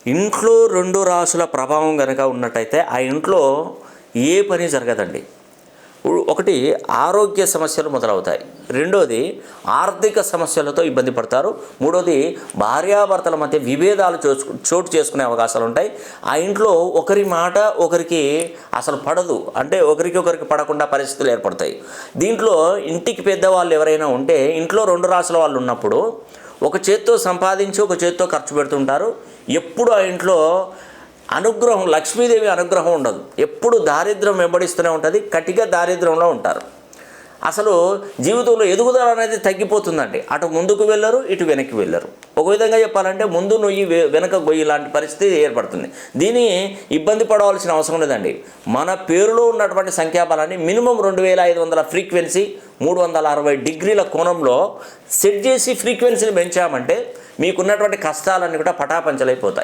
ఇంట్లో 2 రాసుల ప్రభావం కనుక ఉన్నట్టయితే ఆ ఇంట్లో ఏ పని జరగదండి. ఒకటి ఆరోగ్య సమస్యలు మొదలవుతాయి, రెండోది ఆర్థిక సమస్యలతో ఇబ్బంది పడతారు, మూడోది భార్యాభర్తల మధ్య విభేదాలు చోటు చేసుకునే అవకాశాలు ఉంటాయి. ఆ ఇంట్లో ఒకరి మాట ఒకరికి అసలు పడదు, అంటే ఒకరికి పడకుండా పరిస్థితులు ఏర్పడతాయి. దీంట్లో ఇంటికి పెద్దవాళ్ళు ఎవరైనా ఉంటే ఇంట్లో 2 రాసుల వాళ్ళు ఉన్నప్పుడు ఒక చేత్తో సంపాదించి ఒక చేత్తో ఖర్చు పెడుతుంటారు. ఎప్పుడు ఆ ఇంట్లో అనుగ్రహం, లక్ష్మీదేవి అనుగ్రహం ఉండదు, ఎప్పుడు దారిద్ర్యం వెంబడిస్తూనే ఉంటుంది, కటిక దారిద్ర్యంలో ఉంటారు. అసలు జీవితంలో ఎదుగుదల అనేది తగ్గిపోతుందండి. అటు ముందుకు వెళ్ళరు, ఇటు వెనక్కి వెళ్ళరు. ఒక విధంగా చెప్పాలంటే ముందు నొయ్యి వెనక గొయ్యి లాంటి పరిస్థితి ఏర్పడుతుంది. దీన్ని ఇబ్బంది పడవలసిన అవసరం లేదండి. మన పేరులో ఉన్నటువంటి సంఖ్యాబలాన్ని మినిమం 2500 ఫ్రీక్వెన్సీ 360 డిగ్రీల కోణంలో సెట్ చేసి ఫ్రీక్వెన్సీని పెంచామంటే మీకున్నటువంటి కష్టాలన్నీ కూడా పటాపంచలైపోతాయి.